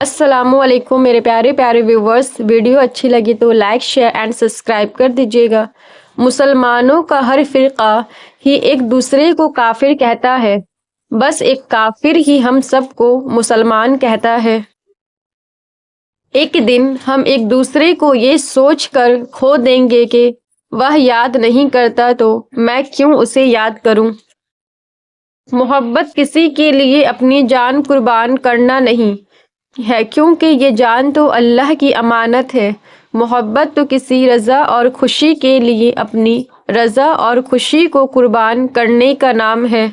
السلام علیکم میرے پیارے پیارے ویورز، ویڈیو اچھی لگی تو لائک شیئر اینڈ سبسکرائب کر دیجیے گا۔ مسلمانوں کا ہر فرقہ ہی ایک دوسرے کو کافر کہتا ہے، بس ایک کافر ہی ہم سب کو مسلمان کہتا ہے۔ ایک دن ہم ایک دوسرے کو یہ سوچ کر کھو دیں گے کہ وہ یاد نہیں کرتا تو میں کیوں اسے یاد کروں۔ محبت کسی کے لیے اپنی جان قربان کرنا نہیں ہے، کیونکہ یہ جان تو اللہ کی امانت ہے۔ محبت تو کسی رضا اور خوشی کے لیے اپنی رضا اور خوشی کو قربان کرنے کا نام ہے۔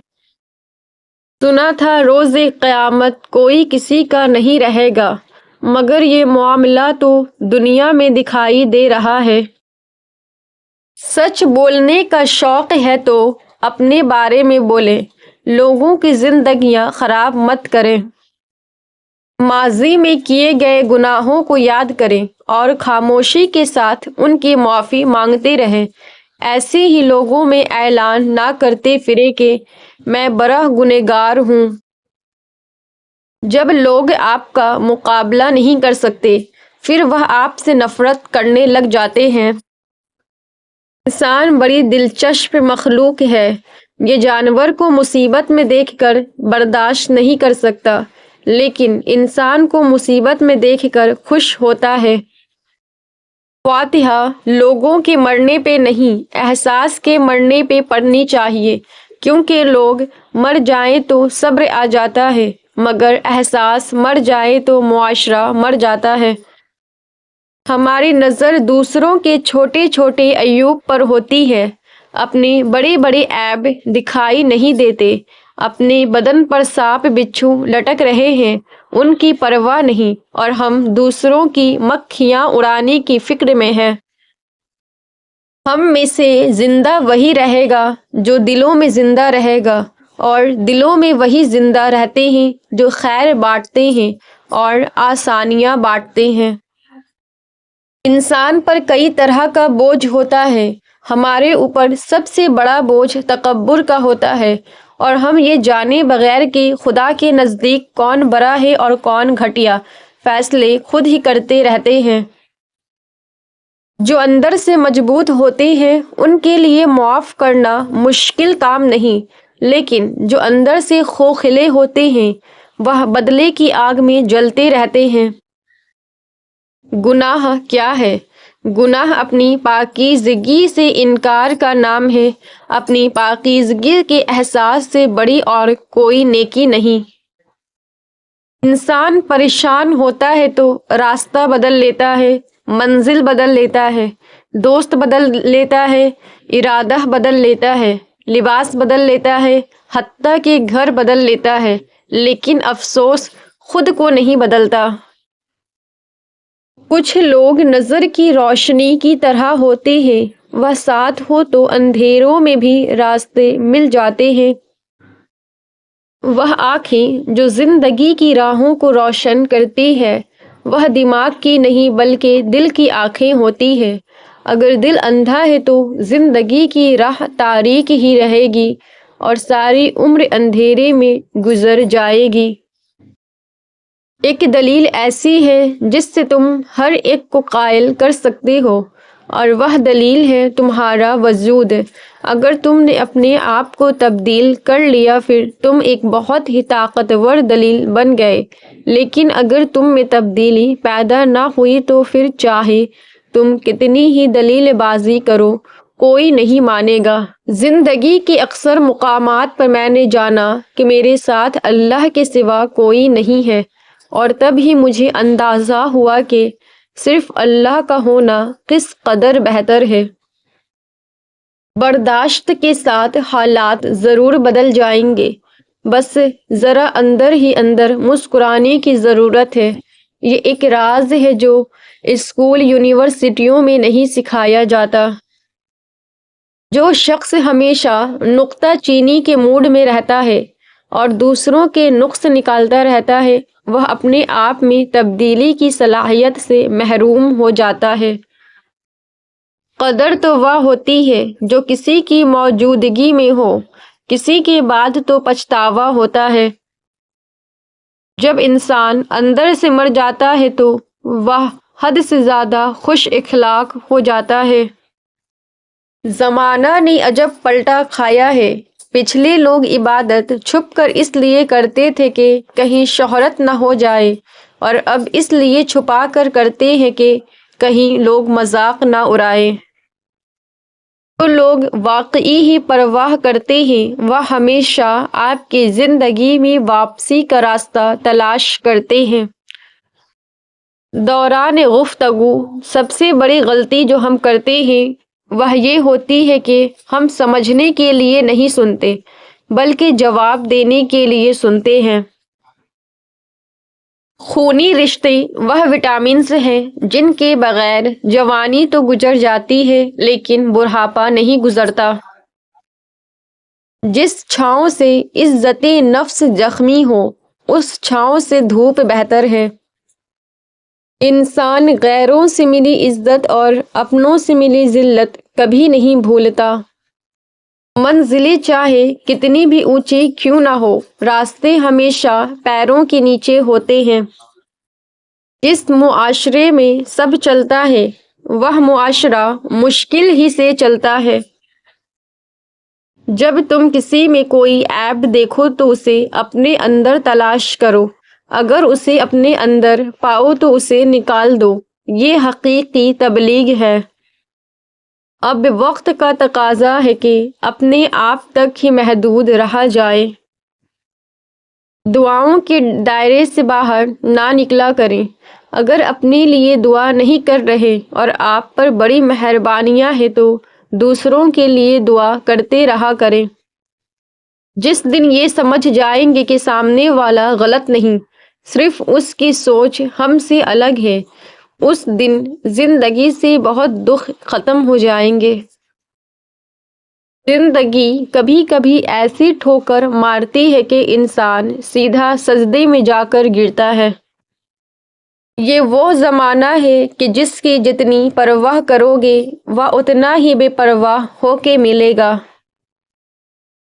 سنا تھا روز قیامت کوئی کسی کا نہیں رہے گا، مگر یہ معاملہ تو دنیا میں دکھائی دے رہا ہے۔ سچ بولنے کا شوق ہے تو اپنے بارے میں بولیں، لوگوں کی زندگیاں خراب مت کریں۔ ماضی میں کیے گئے گناہوں کو یاد کریں اور خاموشی کے ساتھ ان کی معافی مانگتے رہیں۔ ایسے ہی لوگوں میں اعلان نہ کرتے پھریں کہ میں بڑا گنہگار ہوں۔ جب لوگ آپ کا مقابلہ نہیں کر سکتے، پھر وہ آپ سے نفرت کرنے لگ جاتے ہیں۔ انسان بڑی دلچسپ مخلوق ہے، یہ جانور کو مصیبت میں دیکھ کر برداشت نہیں کر سکتا، لیکن انسان کو مصیبت میں دیکھ کر خوش ہوتا ہے۔ فاتحہ لوگوں کے مرنے پہ نہیں، احساس کے مرنے پہ پڑھنی چاہیے، کیونکہ لوگ مر جائیں تو صبر آ جاتا ہے، مگر احساس مر جائے تو معاشرہ مر جاتا ہے۔ ہماری نظر دوسروں کے چھوٹے چھوٹے عیوب پر ہوتی ہے، اپنے بڑے بڑے عیب دکھائی نہیں دیتے۔ اپنے بدن پر سانپ بچھو لٹک رہے ہیں، ان کی پرواہ نہیں، اور ہم دوسروں کی مکھیاں اڑانے کی فکر میں ہیں۔ ہم میں سے زندہ وہی رہے گا جو دلوں میں زندہ رہے گا، اور دلوں میں وہی زندہ رہتے ہیں جو خیر بانٹتے ہیں اور آسانیاں بانٹتے ہیں۔ انسان پر کئی طرح کا بوجھ ہوتا ہے، ہمارے اوپر سب سے بڑا بوجھ تکبر کا ہوتا ہے، اور ہم یہ جانے بغیر کہ خدا کے نزدیک کون بڑا ہے اور کون گھٹیا، فیصلے خود ہی کرتے رہتے ہیں۔ جو اندر سے مضبوط ہوتے ہیں ان کے لیے معاف کرنا مشکل کام نہیں، لیکن جو اندر سے کھوکھلے ہوتے ہیں وہ بدلے کی آگ میں جلتے رہتے ہیں۔ گناہ کیا ہے؟ گناہ اپنی پاکیزگی سے انکار کا نام ہے۔ اپنی پاکیزگی کے احساس سے بڑی اور کوئی نیکی نہیں۔ انسان پریشان ہوتا ہے تو راستہ بدل لیتا ہے، منزل بدل لیتا ہے، دوست بدل لیتا ہے، ارادہ بدل لیتا ہے، لباس بدل لیتا ہے، حتیٰ کہ گھر بدل لیتا ہے، لیکن افسوس خود کو نہیں بدلتا۔ کچھ لوگ نظر کی روشنی کی طرح ہوتے ہیں، وہ ساتھ ہو تو اندھیروں میں بھی راستے مل جاتے ہیں۔ وہ آنکھیں جو زندگی کی راہوں کو روشن کرتی ہے، وہ دماغ کی نہیں بلکہ دل کی آنکھیں ہوتی ہیں۔ اگر دل اندھا ہے تو زندگی کی راہ تاریک ہی رہے گی اور ساری عمر اندھیرے میں گزر جائے گی۔ ایک دلیل ایسی ہے جس سے تم ہر ایک کو قائل کر سکتے ہو، اور وہ دلیل ہے تمہارا وجود۔ اگر تم نے اپنے آپ کو تبدیل کر لیا پھر تم ایک بہت ہی طاقتور دلیل بن گئے، لیکن اگر تم میں تبدیلی پیدا نہ ہوئی تو پھر چاہے تم کتنی ہی دلیل بازی کرو، کوئی نہیں مانے گا۔ زندگی کے اکثر مقامات پر میں نے جانا کہ میرے ساتھ اللہ کے سوا کوئی نہیں ہے، اور تب ہی مجھے اندازہ ہوا کہ صرف اللہ کا ہونا کس قدر بہتر ہے۔ برداشت کے ساتھ حالات ضرور بدل جائیں گے، بس ذرا اندر ہی اندر مسکرانے کی ضرورت ہے۔ یہ ایک راز ہے جو اسکول یونیورسٹیوں میں نہیں سکھایا جاتا۔ جو شخص ہمیشہ نکتہ چینی کے موڈ میں رہتا ہے اور دوسروں کے نقص نکالتا رہتا ہے، وہ اپنے آپ میں تبدیلی کی صلاحیت سے محروم ہو جاتا ہے۔ قدر تو وہ ہوتی ہے جو کسی کی موجودگی میں ہو، کسی کے بعد تو پچھتاوا ہوتا ہے۔ جب انسان اندر سے مر جاتا ہے تو وہ حد سے زیادہ خوش اخلاق ہو جاتا ہے۔ زمانہ نے عجب پلٹا کھایا ہے۔ پچھلے لوگ عبادت چھپ کر اس لیے کرتے تھے کہ کہیں شہرت نہ ہو جائے، اور اب اس لیے چھپا کر کرتے ہیں کہ کہیں لوگ مذاق نہ اڑائیں۔ جو لوگ واقعی ہی پرواہ کرتے ہیں وہ ہمیشہ آپ کی زندگی میں واپسی کا راستہ تلاش کرتے ہیں۔ دوران گفتگو سب سے بڑی غلطی جو ہم کرتے ہیں وہ یہ ہوتی ہے کہ ہم سمجھنے کے لیے نہیں سنتے بلکہ جواب دینے کے لیے سنتے ہیں۔ خونی رشتے وہ وٹامنز ہیں جن کے بغیر جوانی تو گزر جاتی ہے لیکن بڑھاپا نہیں گزرتا۔ جس چھاؤں سے عزت نفس زخمی ہو اس چھاؤں سے دھوپ بہتر ہے۔ انسان غیروں سے ملی عزت اور اپنوں سے ملی ذلت کبھی نہیں بھولتا۔ منزلیں چاہے کتنی بھی اونچی کیوں نہ ہو، راستے ہمیشہ پیروں کے نیچے ہوتے ہیں۔ جس معاشرے میں سب چلتا ہے وہ معاشرہ مشکل ہی سے چلتا ہے۔ جب تم کسی میں کوئی عیب دیکھو تو اسے اپنے اندر تلاش کرو، اگر اسے اپنے اندر پاؤ تو اسے نکال دو، یہ حقیقی تبلیغ ہے۔ اب وقت کا تقاضا ہے کہ اپنے آپ تک ہی محدود رہا جائے۔ دعاؤں کے دائرے سے باہر نہ نکلا کریں۔ اگر اپنے لیے دعا نہیں کر رہے اور آپ پر بڑی مہربانیاں ہیں تو دوسروں کے لیے دعا کرتے رہا کریں۔ جس دن یہ سمجھ جائیں گے کہ سامنے والا غلط نہیں، صرف اس کی سوچ ہم سے الگ ہے، اس دن زندگی سے بہت دکھ ختم ہو جائیں گے۔ زندگی کبھی کبھی ایسی ٹھوکر مارتی ہے کہ انسان سیدھا سجدے میں جا کر گرتا ہے۔ یہ وہ زمانہ ہے کہ جس کی جتنی پرواہ کرو گے وہ اتنا ہی بے پرواہ ہو کے ملے گا۔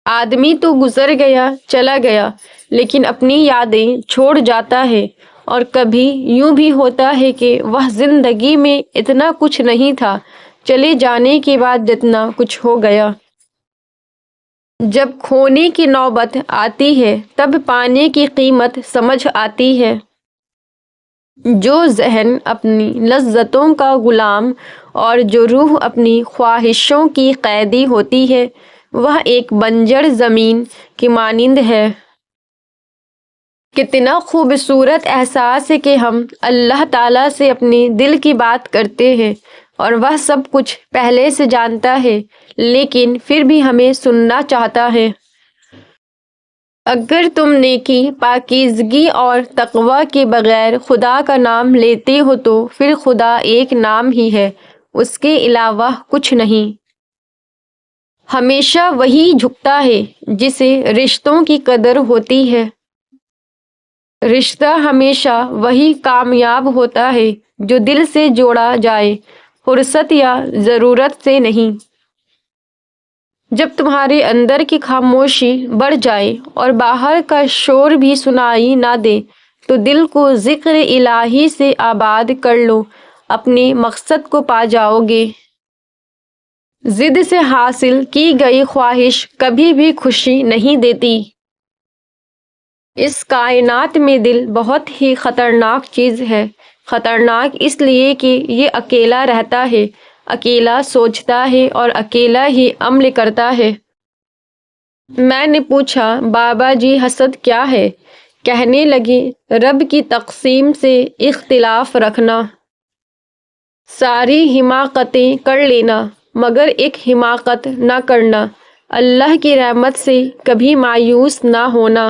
آدمی تو گزر گیا چلا گیا لیکن اپنی یادیں چھوڑ جاتا ہے، اور کبھی یوں بھی ہوتا ہے کہ وہ زندگی میں اتنا کچھ نہیں تھا، چلے جانے کے بعد جتنا کچھ ہو گیا۔ جب کھونے کی نوبت آتی ہے تب پانے کی قیمت سمجھ آتی ہے۔ جو ذہن اپنی لذتوں کا غلام اور جو روح اپنی خواہشوں کی قیدی ہوتی ہے وہ ایک بنجر زمین کی مانند ہے۔ کتنا خوبصورت احساس ہے کہ ہم اللہ تعالیٰ سے اپنے دل کی بات کرتے ہیں اور وہ سب کچھ پہلے سے جانتا ہے لیکن پھر بھی ہمیں سننا چاہتا ہے۔ اگر تم نیکی، پاکیزگی اور تقوی کے بغیر خدا کا نام لیتے ہو تو پھر خدا ایک نام ہی ہے، اس کے علاوہ کچھ نہیں۔ ہمیشہ وہی جھکتا ہے جسے رشتوں کی قدر ہوتی ہے۔ رشتہ ہمیشہ وہی کامیاب ہوتا ہے جو دل سے جوڑا جائے، فرصت یا ضرورت سے نہیں۔ جب تمہارے اندر کی خاموشی بڑھ جائے اور باہر کا شور بھی سنائی نہ دے تو دل کو ذکر الہی سے آباد کر لو، اپنے مقصد کو پا جاؤ گے۔ ضد سے حاصل کی گئی خواہش کبھی بھی خوشی نہیں دیتی۔ اس کائنات میں دل بہت ہی خطرناک چیز ہے۔ خطرناک اس لیے کہ یہ اکیلا رہتا ہے، اکیلا سوچتا ہے اور اکیلا ہی عمل کرتا ہے۔ میں نے پوچھا، بابا جی حسد کیا ہے؟ کہنے لگے، رب کی تقسیم سے اختلاف رکھنا، ساری حماقتیں کر لینا مگر ایک حماقت نہ کرنا، اللہ کی رحمت سے کبھی مایوس نہ ہونا۔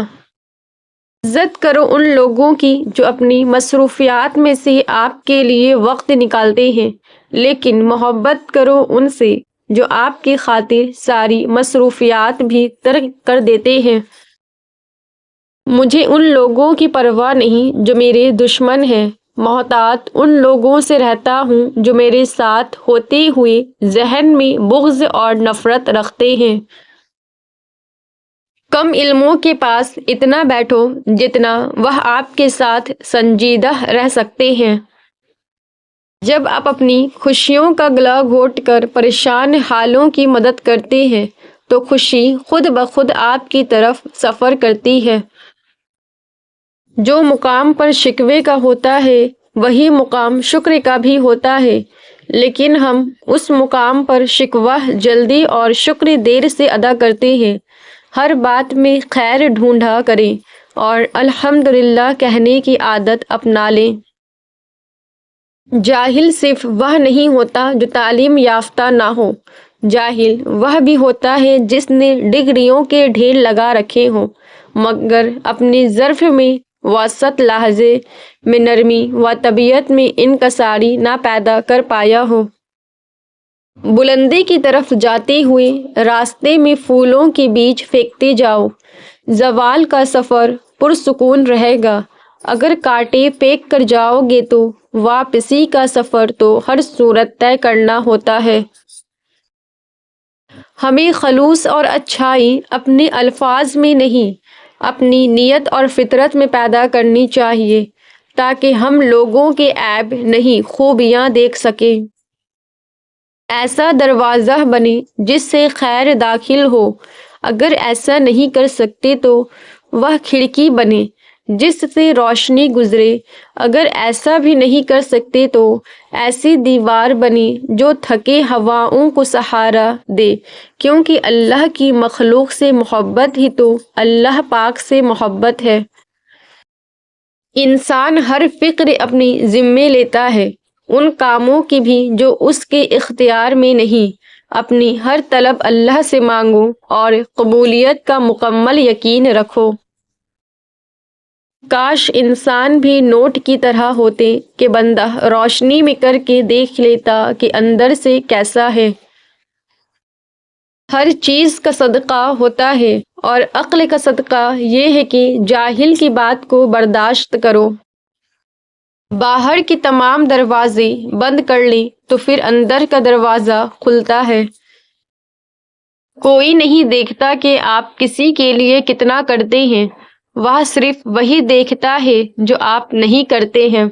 عزت کرو ان لوگوں کی جو اپنی مصروفیات میں سے آپ کے لیے وقت نکالتے ہیں، لیکن محبت کرو ان سے جو آپ کی خاطر ساری مصروفیات بھی ترک کر دیتے ہیں۔ مجھے ان لوگوں کی پرواہ نہیں جو میرے دشمن ہیں، محتاط ان لوگوں سے رہتا ہوں جو میرے ساتھ ہوتے ہوئے ذہن میں بغض اور نفرت رکھتے ہیں۔ کم علموں کے پاس اتنا بیٹھو جتنا وہ آپ کے ساتھ سنجیدہ رہ سکتے ہیں۔ جب آپ اپنی خوشیوں کا گلا گھونٹ کر پریشان حالوں کی مدد کرتے ہیں تو خوشی خود بخود آپ کی طرف سفر کرتی ہے۔ جو مقام پر شکوے کا ہوتا ہے وہی مقام شکر کا بھی ہوتا ہے، لیکن ہم اس مقام پر شکوہ جلدی اور شکر دیر سے ادا کرتے ہیں۔ ہر بات میں خیر ڈھونڈا کریں اور الحمدللہ کہنے کی عادت اپنا لیں۔ جاہل صرف وہ نہیں ہوتا جو تعلیم یافتہ نہ ہو، جاہل وہ بھی ہوتا ہے جس نے ڈگریوں کے ڈھیر لگا رکھے ہوں مگر اپنی ظرف میں وسط لہجے میں نرمی و طبیعت میں انکساری نہ پیدا کر پایا ہو۔ بلندی کی طرف جاتے ہوئے راستے میں پھولوں کے بیج پھینکتے جاؤ، زوال کا سفر پرسکون رہے گا۔ اگر کانٹے پھینک کر جاؤ گے تو واپسی کا سفر تو ہر صورت طے کرنا ہوتا ہے۔ ہمیں خلوص اور اچھائی اپنے الفاظ میں نہیں، اپنی نیت اور فطرت میں پیدا کرنی چاہیے تاکہ ہم لوگوں کے عیب نہیں خوبیاں دیکھ سکیں۔ ایسا دروازہ بنے جس سے خیر داخل ہو، اگر ایسا نہیں کر سکتے تو وہ کھڑکی بنے جس سے روشنی گزرے، اگر ایسا بھی نہیں کر سکتے تو ایسی دیوار بنے جو تھکے ہواؤں کو سہارا دے، کیونکہ اللہ کی مخلوق سے محبت ہی تو اللہ پاک سے محبت ہے۔ انسان ہر فکر اپنی ذمے لیتا ہے، ان کاموں کی بھی جو اس کے اختیار میں نہیں۔ اپنی ہر طلب اللہ سے مانگو اور قبولیت کا مکمل یقین رکھو۔ کاش انسان بھی نوٹ کی طرح ہوتے کہ بندہ روشنی میں کر کے دیکھ لیتا کہ اندر سے کیسا ہے۔ ہر چیز کا صدقہ ہوتا ہے اور عقل کا صدقہ یہ ہے کہ جاہل کی بات کو برداشت کرو۔ باہر کے تمام دروازے بند کر لیں تو پھر اندر کا دروازہ کھلتا ہے۔ کوئی نہیں دیکھتا کہ آپ کسی کے لیے کتنا کرتے ہیں، وہ صرف وہی دیکھتا ہے جو آپ نہیں کرتے ہیں۔